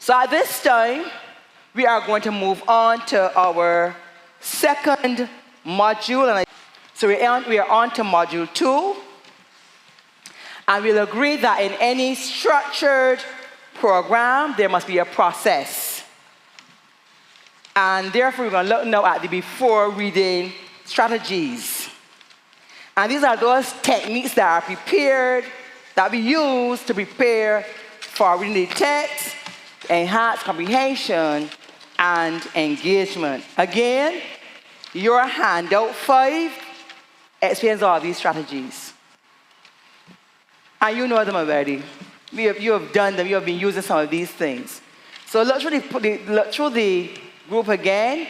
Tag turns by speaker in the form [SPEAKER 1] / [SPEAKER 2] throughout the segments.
[SPEAKER 1] So at this time, we are going to move on to our second module. So we are on to module 2. And we'll agree that in any structured program, there must be a process. And therefore, we're going to look now at the before reading strategies. And these are those techniques that are prepared, that we use to prepare for reading the text, enhance comprehension, and engagement. Again, your handout 5 explains all these strategies. And you know them already. You have done them. You have been using some of these things. So look through the group again.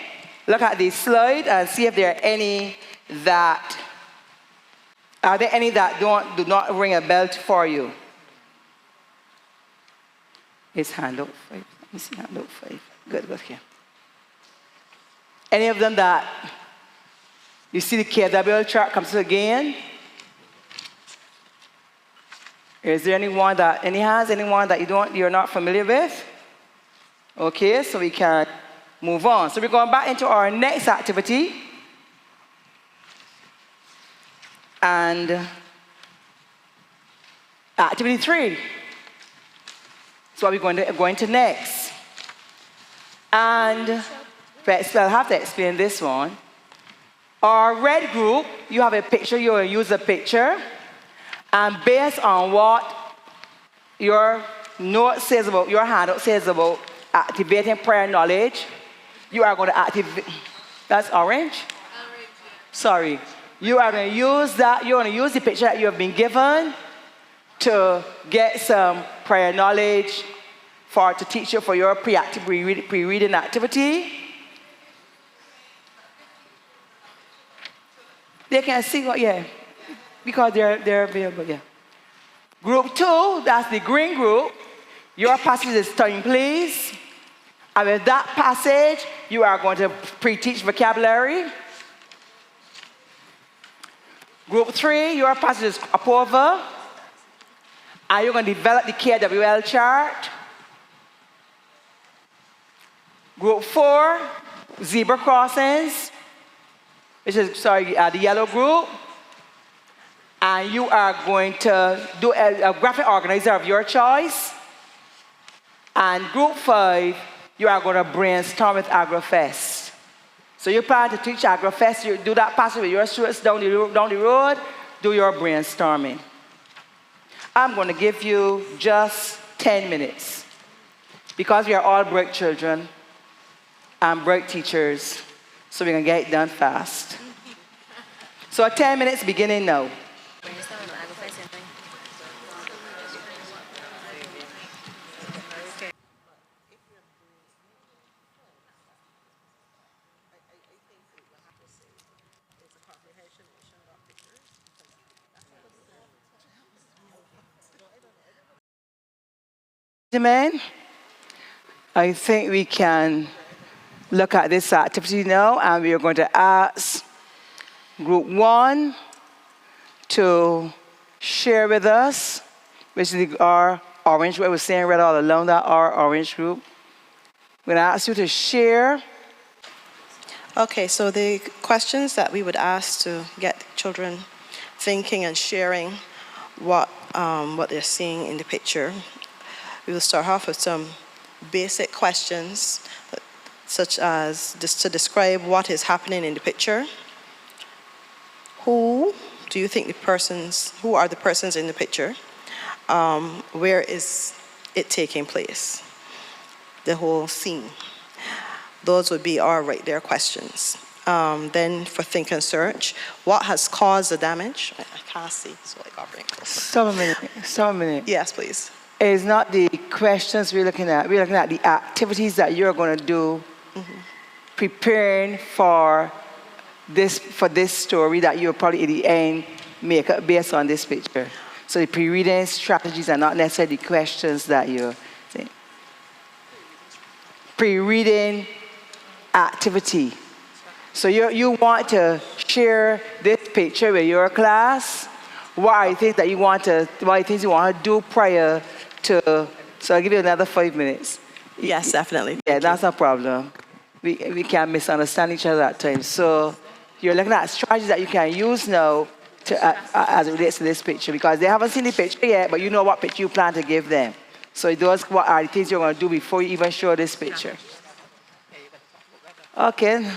[SPEAKER 1] Look at the slide and see if there are any that do not ring a bell for you. It's handout 5. Let me see handout 5. Good here. Any of them that you see the KW chart comes through again? Is there anyone that you're not familiar with? Okay, so we can move on. So we're going back into our next activity. And activity 3. So what we're going to next. And I'll have to explain this one. Our red group, you have a picture, you will use a picture. And based on what your note says about, your handout says about activating prior knowledge, you are going to activate. That's orange? Orange, yeah. Sorry. You are going to use that, you're going to use the picture that you have been given to get some prior knowledge to teach you for your pre-reading activity. They can see what, yeah. Because they're available, yeah. Group 2, that's the green group. Your passage is turn, please. And with that passage, you are going to pre-teach vocabulary. Group 3, your passage is up over. And you're going to develop the KWL chart. Group 4, zebra crossings, which is, the yellow group. And you are going to do a graphic organizer of your choice. And group 5, you are going to brainstorm with AgroFest. So you plan to teach AgroFest, you do that passage with your students down the road, do your brainstorming. I'm going to give you just 10 minutes. Because we are all break children and break teachers, so we're going to get it done fast. So 10 minutes beginning now. Gentlemen, I think we can look at this activity now, and we are going to ask group 1 to share with us, which is our orange, what we're saying right all along, that our orange group. We're going to ask you to share.
[SPEAKER 2] Okay, so the questions that we would ask to get children thinking and sharing what they're seeing in the picture. We will start off with some basic questions, such as just to describe what is happening in the picture. Who do you think who are the persons in the picture? Where is it taking place? The whole scene. Those would be our right there questions. Then for think and search, what has caused the damage? I can't see, so I got to bring it closer.
[SPEAKER 1] Stop a minute.
[SPEAKER 2] Yes, please.
[SPEAKER 1] It's not the questions we're looking at. We're looking at the activities that you're going to do, preparing for this story that you'll probably at the end make up based on this picture. So the pre-reading strategies are not necessarily the questions that you're saying. Pre-reading activity. So you want to share this picture with your class. What are the things you want to do prior to, so I'll give you another 5 minutes.
[SPEAKER 2] Yes, definitely.
[SPEAKER 1] Yeah,
[SPEAKER 2] Thank
[SPEAKER 1] that's
[SPEAKER 2] you.
[SPEAKER 1] a problem. We can misunderstand each other at times. So you're looking at strategies that you can use now to, as it relates to this picture, because they haven't seen the picture yet, but you know what picture you plan to give them. So those what are the things you're going to do before you even show this picture. Okay.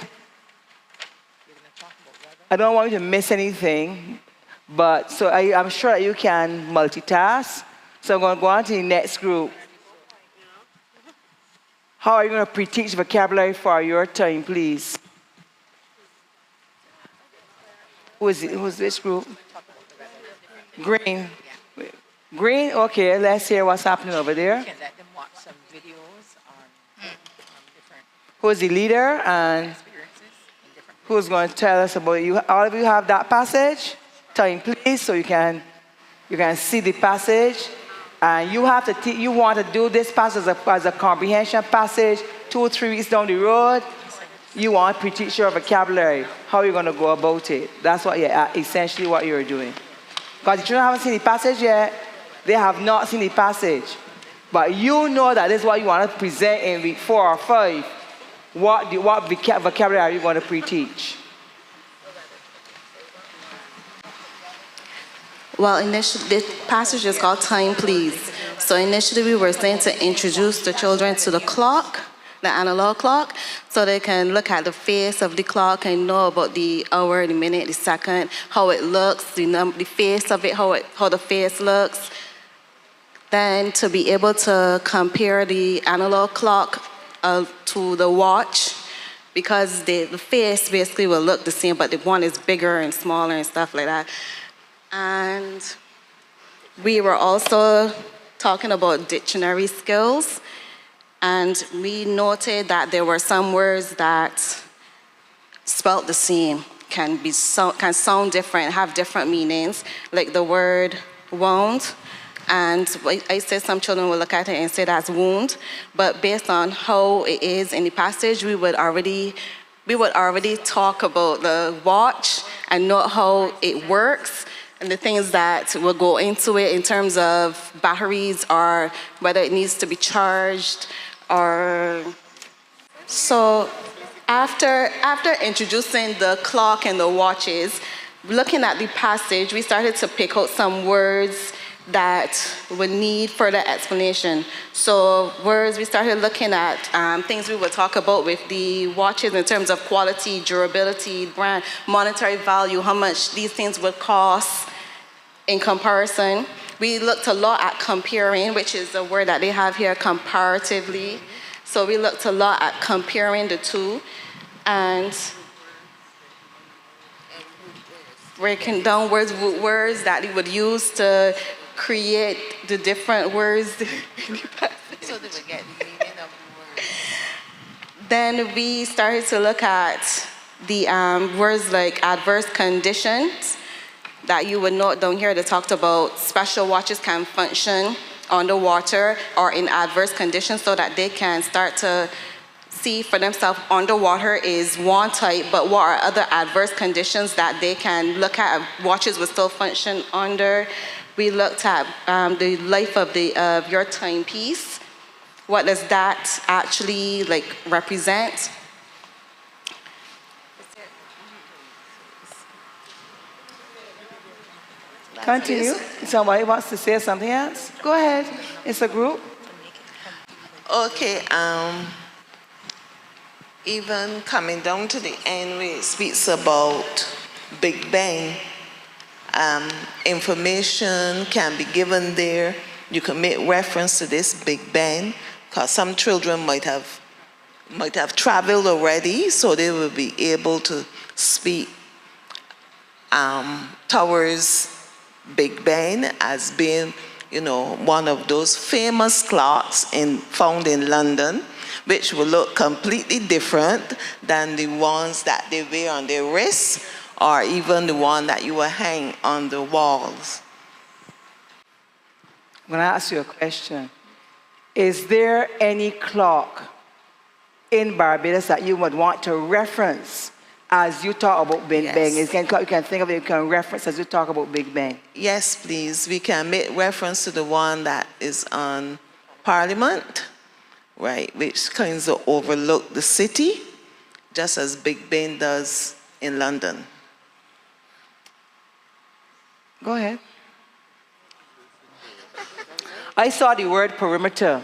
[SPEAKER 1] I don't want you to miss anything, but so I'm sure that you can multitask. So I'm going to go on to the next group. How are you going to pre-teach vocabulary for your time, please? Who's this group? Green. Green, okay, let's hear what's happening over there.
[SPEAKER 3] You can let them watch some videos on different
[SPEAKER 1] Who's the leader and
[SPEAKER 3] experiences in different
[SPEAKER 1] who's going to tell us about you? All of you have that passage? Time, please, so you can see the passage. And you have to you want to do this passage as a comprehension passage 2 or 3 weeks down the road. You want to pre-teach your vocabulary. How are you going to go about it? That's what essentially what you're doing. Because the children haven't seen the passage yet. They have not seen the passage. But you know that this is what you want to present in week 4 or 5. What vocabulary are you going to pre-teach?
[SPEAKER 4] Well, initially, the passage is called Time Please. So initially we were saying to introduce the children to the clock, the analog clock, so they can look at the face of the clock and know about the hour, the minute, the second, how it looks, the face of it, how the face looks. Then to be able to compare the analog clock to the watch, because the face basically will look the same, but the one is bigger and smaller and stuff like that. And we were also talking about dictionary skills, and we noted that there were some words that spelt the same, can sound different, have different meanings, like the word wound. And I said some children will look at it and say that's wound, but based on how it is in the passage, we would already talk about the watch and know how it works, and the things that will go into it in terms of batteries or whether it needs to be charged. Or so after introducing the clock and the watches, looking at the passage, we started to pick out some words that would need further explanation. So words, we started looking at things we would talk about with the watches in terms of quality, durability, brand, monetary value, how much these things would cost in comparison. We looked a lot at comparing, which is a word that they have here, comparatively. So we looked a lot at comparing the two and breaking down words that they would use to create the different words.
[SPEAKER 3] so they would get the meaning of the word.
[SPEAKER 4] Then we started to look at the words like adverse conditions that you would note down here. They talked about special watches can function underwater or in adverse conditions, so that they can start to see for themselves underwater is one type, but what are other adverse conditions that they can look at watches will still function under. We looked at the life of your timepiece. What does that actually represent?
[SPEAKER 1] Continue. Somebody wants to say something else? Go ahead. It's a group.
[SPEAKER 5] Okay, even coming down to the end where it speaks about Big Bang, information can be given there. You can make reference to this Big Bang, because some children might have traveled already, so they will be able to speak towards Big Ben as being, one of those famous clocks found in London, which will look completely different than the ones that they wear on their wrists, or even the one that you will hang on the walls.
[SPEAKER 1] I'm going to ask you a question. Is there any clock in Barbados that you would want to reference as you talk about Big Bang? You can think of it, you can reference as you talk about Big Bang.
[SPEAKER 5] Yes, please. We can make reference to the one that is on Parliament, right, which kind of overlook the city, just as Big Ben does in London.
[SPEAKER 1] Go ahead. I saw the word perimeter.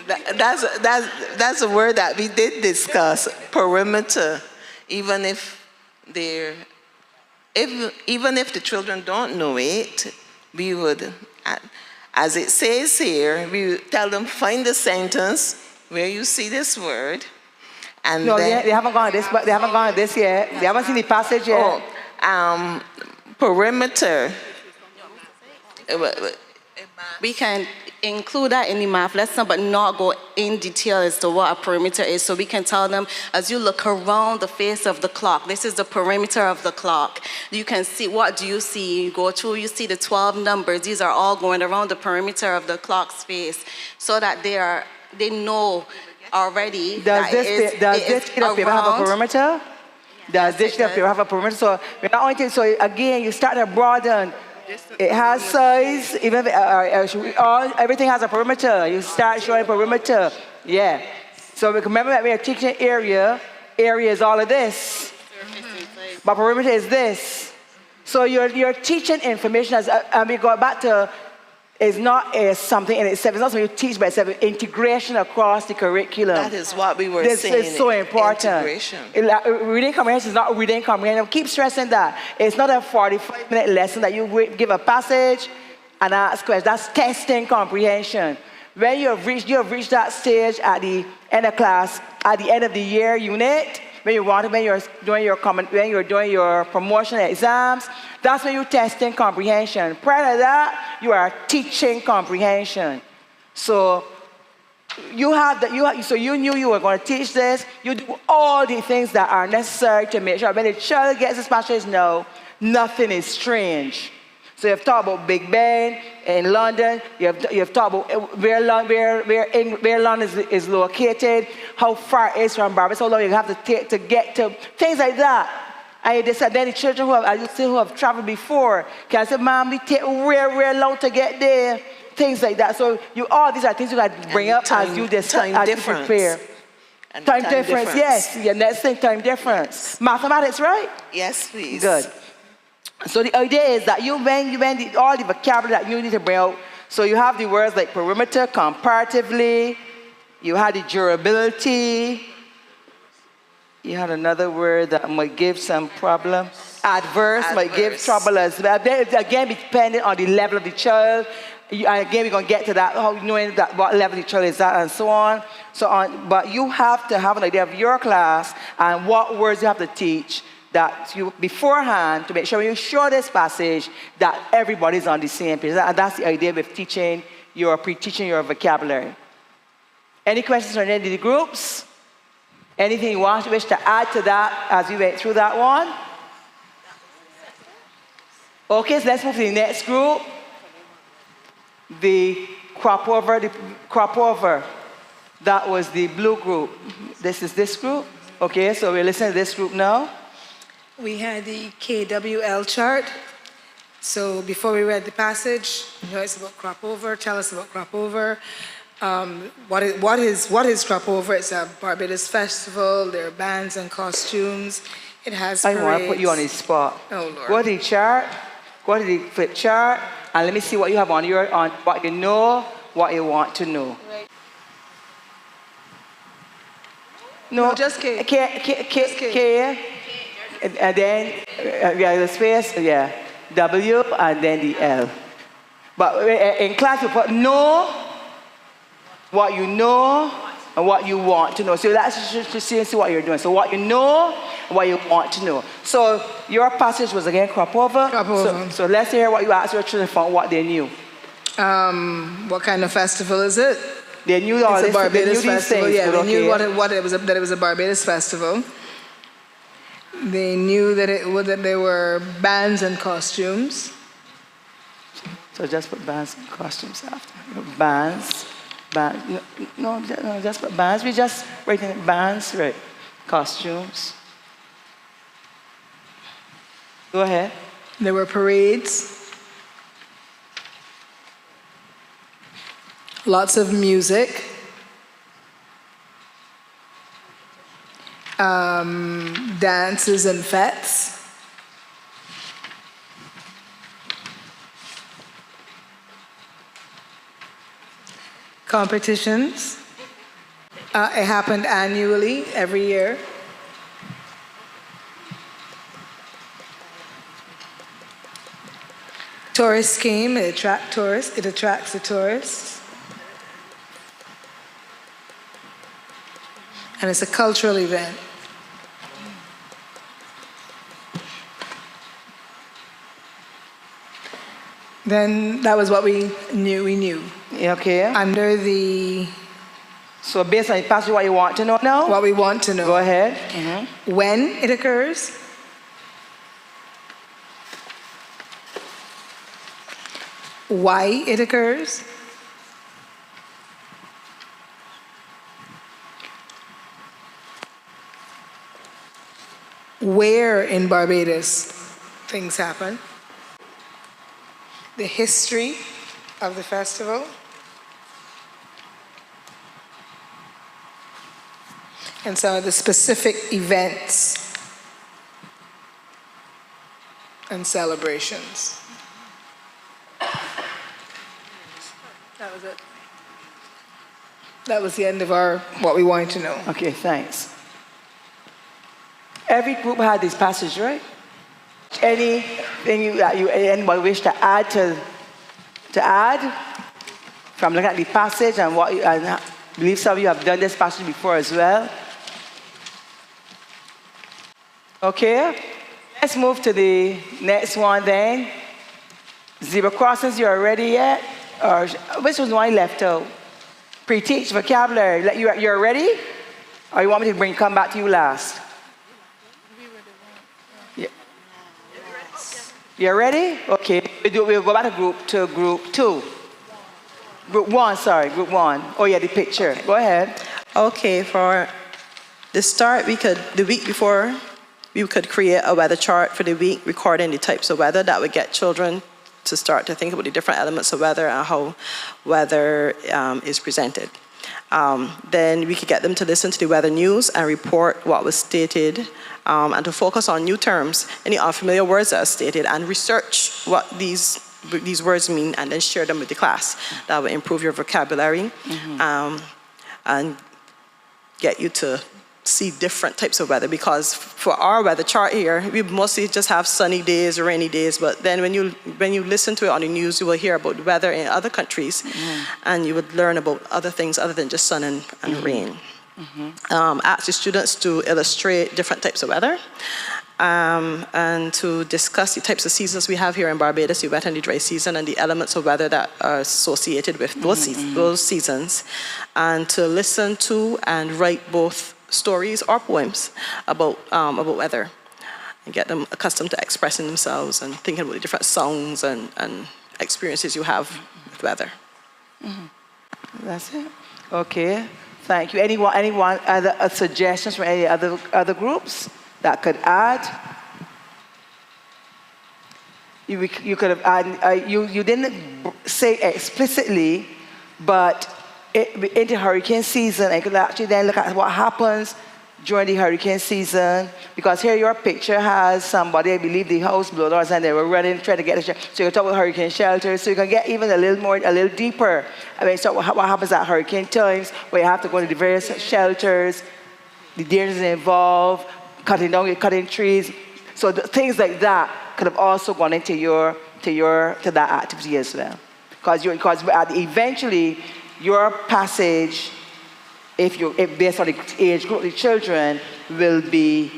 [SPEAKER 5] That's a word that we did discuss, perimeter. Even if the children don't know it, we would, as it says here, we would tell them, find the sentence where you see this word, and
[SPEAKER 1] No,
[SPEAKER 5] then,
[SPEAKER 1] they haven't gone to this, but they haven't gone to this yet. They haven't seen the passage yet.
[SPEAKER 5] Perimeter.
[SPEAKER 4] We can include that in the math lesson, but not go in detail as to what a perimeter is. So we can tell them, as you look around the face of the clock, this is the perimeter of the clock. You can see, what do you see? You go through, you see the 12 numbers. These are all going around the perimeter of the clock's face, so that they know already
[SPEAKER 1] Does this sheet of paper have a perimeter? Does this sheet of paper have a perimeter? So we're not only so again, you start to broaden. It has size, even everything has a perimeter. You start showing perimeter. Yeah. So remember that we are teaching area is all of this. But perimeter is this. So you're teaching information as, and we go back to, it's not something in itself. It's not something you teach, but it's an integration across the curriculum.
[SPEAKER 5] That is what we were
[SPEAKER 1] this
[SPEAKER 5] saying.
[SPEAKER 1] This is so important.
[SPEAKER 5] Integration.
[SPEAKER 1] Reading comprehension is not reading comprehension. Keep stressing that. It's not a 45-minute lesson that you give a passage and ask questions. That's testing comprehension. When you have reached that stage at the end of class, at the end of the year unit, when you're doing your promotion exams, that's when you're testing comprehension. Prior to that, you are teaching comprehension. So you knew you were going to teach this. You do all the things that are necessary to make sure when the child gets this passage, no, nothing is strange. So you've talked about Big Ben in London. You've talked about where London is located, how far it is from Barbados, how long you have to take to get to, things like that. And then the children who have traveled before can say, Mom, we take real long to get there. Things like that. So all these are things you got to bring up as you prepare. Time difference, yes. Your next thing, time difference. Mathematics, right?
[SPEAKER 5] Yes, please.
[SPEAKER 1] Good. So the idea is that all the vocabulary that you need to bring out. So you have the words like perimeter, comparatively. You had the durability. You had another word that might give some problem. Adverse might give trouble as well. Again, depending on the level of the child. Again, we're going to get to that, knowing that what level the child is at and so on. But you have to have an idea of your class and what words you have to teach that you beforehand to make sure when you show this passage that everybody's on the same page. And that's the idea with pre-teaching your vocabulary. Any questions on any of the groups? Anything you wish to add to that as we went through that one? Okay, so let's move to the next group. The crop over. That was the blue group. This is this group. Okay, so we're listening to this group now.
[SPEAKER 6] We had the KWL chart. So before we read the passage, it's about crop over. Tell us about crop over. What is crop over? It's a Barbados festival. There are bands and costumes. It has parades.
[SPEAKER 1] I want to put you on the spot.
[SPEAKER 6] Oh, Lord.
[SPEAKER 1] Go to the chart. Go to the flip chart, and let me see what you have on what you know, what you want to know.
[SPEAKER 6] Right.
[SPEAKER 1] No,
[SPEAKER 6] just K.
[SPEAKER 1] K. And then the space, W, and then the L. But in class, you put know, what you know, and what you want to know. So that's just to see what you're doing. So what you know, and what you want to know. So your passage was again crop over.
[SPEAKER 6] Crop over.
[SPEAKER 1] So let's hear what you asked your children for, what they knew.
[SPEAKER 6] What kind of festival is it?
[SPEAKER 1] They knew all this.
[SPEAKER 6] It's a Barbados festival.
[SPEAKER 1] Things,
[SPEAKER 6] yeah, they knew
[SPEAKER 1] okay.
[SPEAKER 6] that it was a Barbados festival. They knew that there were bands and costumes.
[SPEAKER 1] So just put bands and costumes after. Bands. No, just put bands. We just writing bands, right? Costumes. Go ahead.
[SPEAKER 6] There were parades. Lots of music. dances and fetes. Competitions. It happened annually, every year. Tourists came, it attracts the tourists. And it's a cultural event. Then that was what we knew.
[SPEAKER 1] Okay.
[SPEAKER 6] Under the,
[SPEAKER 1] So based on the passage, what you want to know now?
[SPEAKER 6] what we want to know.
[SPEAKER 1] Go ahead.
[SPEAKER 6] When it occurs, why it occurs, where in Barbados things happen, the history of the festival, and some of the specific events and celebrations. That was it. That was the end of what we wanted to know.
[SPEAKER 1] Okay, thanks. Every group had this passage, right? Anything anybody wish to add from looking at the passage and what I believe some of you have done this passage before as well. Okay, let's move to the next one then. Zebra crossings, you're ready yet? Or which was the one left out? Pre-teach vocabulary. You're ready? Or you want me to come back to you last? Yeah. You're ready? Okay. We'll go back to group 2. Group 1, sorry, group 1. Oh yeah, the picture. Go ahead.
[SPEAKER 2] Okay, for the start, the week before, we could create a weather chart for the week, recording the types of weather that would get children to start to think about the different elements of weather and how weather is presented. Then we could get them to listen to the weather news and report what was stated, and to focus on new terms, any unfamiliar words that are stated, and research what these words mean, and then share them with the class. That will improve your vocabulary and get you to see different types of weather, because for our weather chart here, we mostly just have sunny days, rainy days, but then when you listen to it on the news, you will hear about the weather in other countries, and you would learn about other things other than just sun and rain. Ask the students to illustrate different types of weather, and to discuss the types of seasons we have here in Barbados, the wet and the dry season, and the elements of weather that are associated with those seasons, and to listen to and write both stories or poems about weather, and get them accustomed to expressing themselves and thinking about the different sounds and experiences you have with weather.
[SPEAKER 1] That's it. Okay, thank you. Anyone other suggestions from any other groups that could add? You could have added, you didn't say explicitly, but into hurricane season, I could actually then look at what happens during the hurricane season, because here your picture has somebody, I believe the house blew doors and they were running, trying to get a shelter. So you can talk about hurricane shelters, so you can get even a little deeper. I mean, so what happens at hurricane times, where you have to go to the various shelters, the dangers involved, cutting trees. So things like that could have also gone into that activity as well. Because eventually, your passage, if based on the age group of the children, will be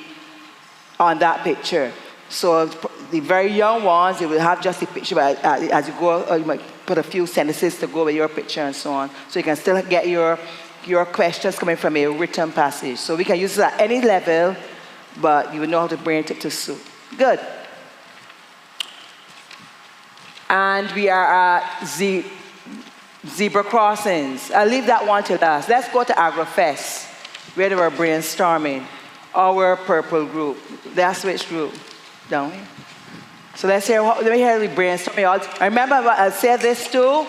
[SPEAKER 1] on that picture. So the very young ones, they will have just the picture, but as you go, you might put a few sentences to go with your picture and so on. So you can still get your questions coming from a written passage. So we can use it at any level, but you will know how to bring it to suit. Good. And we are at zebra crossings. I'll leave that one to last. Let's go to AgroFest, where they were brainstorming. Our purple group. That's which group? Down here. So let me hear the brainstorming. I remember I said this too.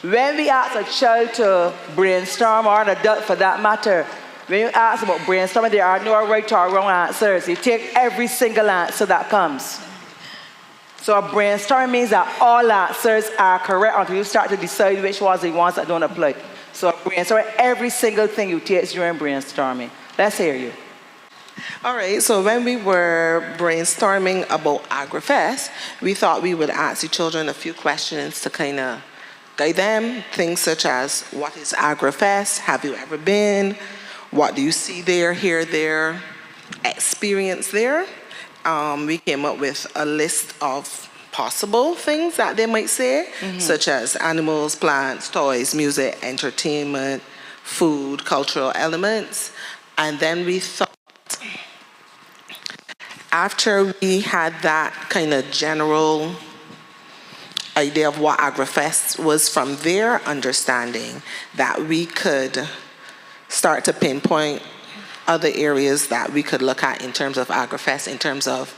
[SPEAKER 1] When we ask a child to brainstorm, or an adult for that matter, when you ask about brainstorming, there are no right or wrong answers. You take every single answer that comes. So brainstorming means that all answers are correct until you start to decide which ones are the ones that don't apply. So brainstorming, every single thing you take during brainstorming. Let's hear you.
[SPEAKER 5] All right, so when we were brainstorming about AgriFest, we thought we would ask the children a few questions to kind of guide them. Things such as, what is AgriFest? Have you ever been? What do you see there, hear there, experience there? We came up with a list of possible things that they might say, such as animals, plants, toys, music, entertainment, food, cultural elements. And then we thought, after we had that kind of general idea of what AgriFest was, from their understanding, that we could start to pinpoint other areas that we could look at in terms of AgriFest, in terms of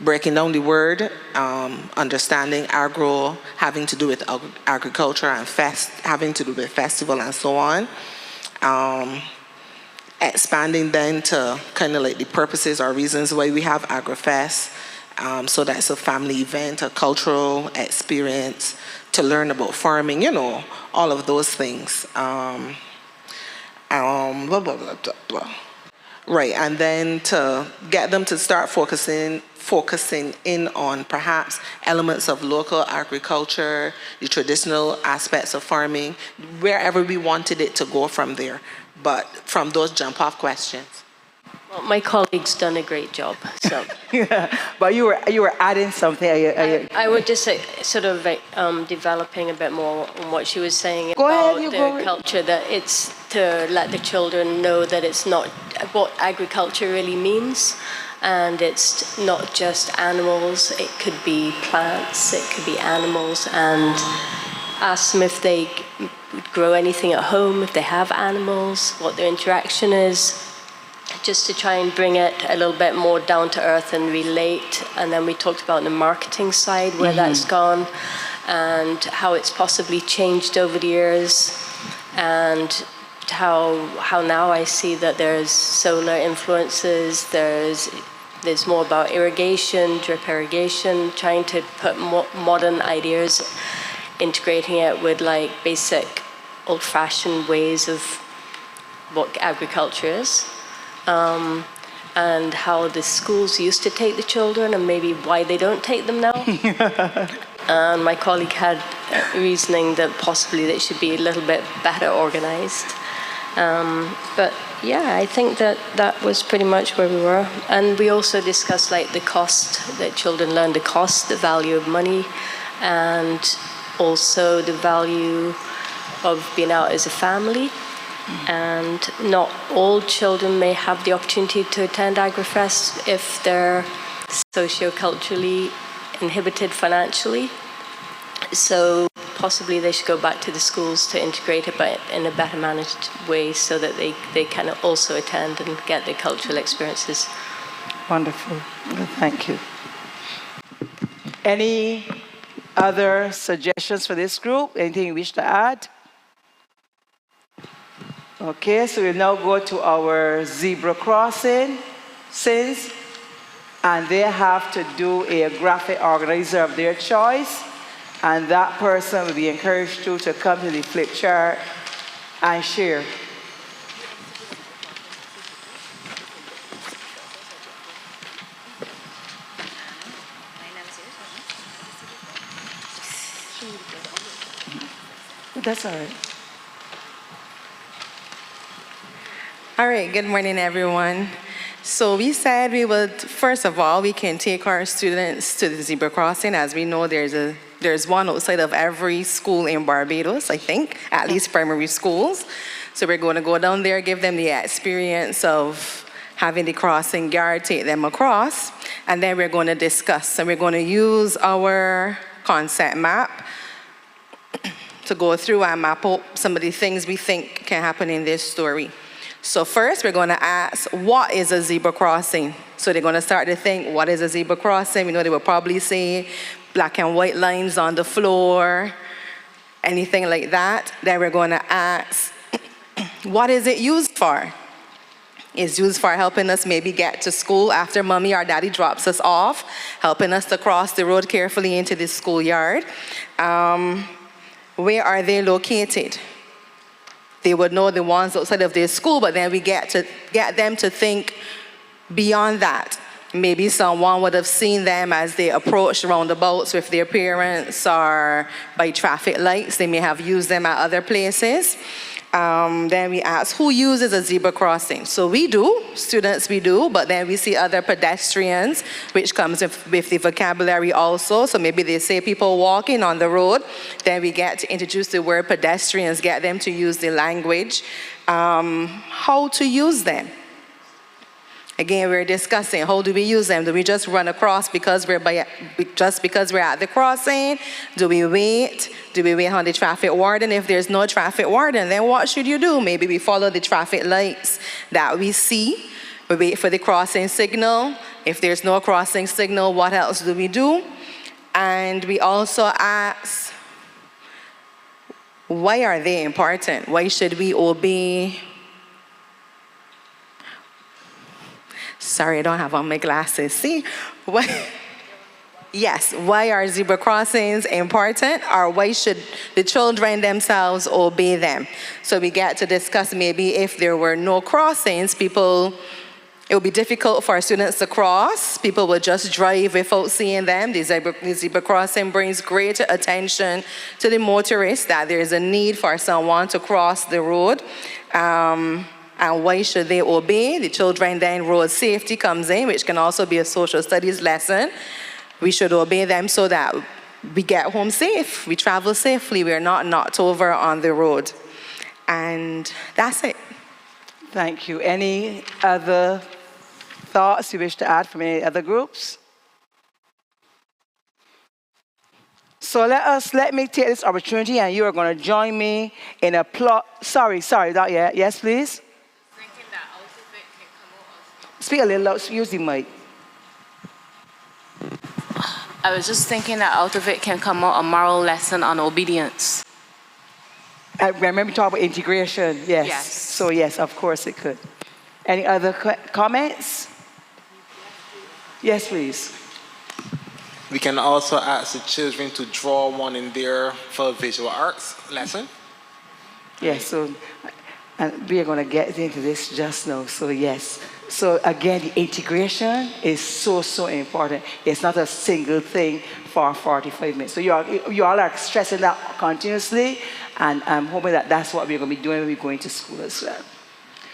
[SPEAKER 5] breaking down the word, understanding agro having to do with agriculture, and fest having to do with festival and so on. Expanding then to kind of like the purposes or reasons why we have AgriFest. So that's a family event, a cultural experience, to learn about farming, you know, all of those things. Blah, blah, blah, blah, blah. Right, and then to get them to start focusing in on perhaps elements of local agriculture, the traditional aspects of farming, wherever we wanted it to go from there. But from those jump-off questions.
[SPEAKER 7] Well, my colleague's done a great job. So,
[SPEAKER 1] Yeah, but you were adding something.
[SPEAKER 7] I would just say, sort of developing a bit more on what she was saying
[SPEAKER 1] Go
[SPEAKER 7] about
[SPEAKER 1] ahead, you
[SPEAKER 7] the
[SPEAKER 1] go ahead.
[SPEAKER 7] culture. That it's to let the children know that it's not what agriculture really means, and it's not just animals. It could be plants. It could be animals, and ask them if they grow anything at home, if they have animals, what their interaction is, just to try and bring it a little bit more down to earth and relate. And then we talked about the marketing side, where that's gone, and how it's possibly changed over the years, and how now I see that there's solar influences, there's more about irrigation, drip irrigation, trying to put modern ideas, integrating it with like basic old-fashioned ways of what agriculture is, and how the schools used to take the children and maybe why they don't take them now. And my colleague had reasoning that possibly they should be a little bit better organized. But yeah, I think that was pretty much where we were. And we also discussed like the cost, that children learn the cost, the value of money, and also the value of being out as a family. And not all children may have the opportunity to attend AgriFest if they're socio-culturally inhibited financially. So possibly they should go back to the schools to integrate it, but in a better managed way, so that they can also attend and get the cultural experiences.
[SPEAKER 1] Wonderful. Well, thank you. Any other suggestions for this group? Anything you wish to add? Okay, so we'll now go to our zebra crossing scenes, and they have to do a graphic organizer of their choice, and that person will be encouraged to come to the flip chart and share. That's all right.
[SPEAKER 8] All right, good morning, everyone. So we said we would, first of all, we can take our students to the zebra crossing. As we know, there's one outside of every school in Barbados, I think, at least primary schools. So we're going to go down there, give them the experience of having the crossing guard take them across, and then we're going to discuss. And we're going to use our concept map to go through and map out some of the things we think can happen in this story. So first, we're going to ask, what is a zebra crossing? So they're going to start to think, what is a zebra crossing? We know they will probably say black and white lines on the floor, anything like that. Then we're going to ask, what is it used for? It's used for helping us maybe get to school after mommy or daddy drops us off, helping us to cross the road carefully into the schoolyard. Where are they located? They would know the ones outside of their school, but then we get them to think beyond that. Maybe someone would have seen them as they approached roundabouts with their parents or by traffic lights. They may have used them at other places. Then we ask, who uses a zebra crossing? So we do, students we do, but then we see other pedestrians, which comes with the vocabulary also. So maybe they say people walking on the road. Then we get to introduce the word pedestrians, get them to use the language, how to use them. Again, we're discussing, how do we use them? Do we just run across because we're at the crossing? Do we wait? Do we wait on the traffic warden? If there's no traffic warden, then what should you do? Maybe we follow the traffic lights that we see. We wait for the crossing signal. If there's no crossing signal, what else do we do? And we also ask, why are they important? Why should we obey? Sorry, I don't have on my glasses. See? Yes, why are zebra crossings important, or why should the children themselves obey them? So we get to discuss maybe if there were no crossings, it would be difficult for students to cross. People would just drive without seeing them. The zebra crossing brings greater attention to the motorists that there is a need for someone to cross the road. And why should they obey? The children then road safety comes in, which can also be a social studies lesson. We should obey them so that we get home safe, we travel safely, we're not knocked over on the road. And that's it.
[SPEAKER 1] Thank you. Any other thoughts you wish to add from any other groups? So let me take this opportunity, and you are going to join me in a plot. Sorry, not yet. Yes, please. Speak a little loud, use the mic.
[SPEAKER 9] I was just thinking that out of it can come out a moral lesson on obedience.
[SPEAKER 1] I remember you talking about integration, yes.
[SPEAKER 9] Yes.
[SPEAKER 1] So yes, of course it could. Any other comments? Yes, please.
[SPEAKER 10] We can also ask the children to draw one in there for a visual arts lesson.
[SPEAKER 1] Yes, so and we are going to get into this just now, so yes. So again, the integration is so important. It's not a single thing for 45 minutes. So you all are stressing that continuously, and I'm hoping that that's what we're going to be doing when we're going to school as well.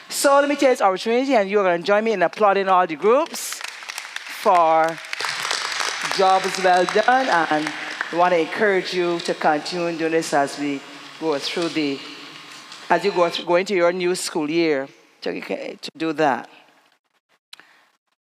[SPEAKER 1] So let me take this opportunity, and you're going to join me in applauding all the groups for jobs well done, and we want to encourage you to continue doing this as we go through go into your new school year to do that.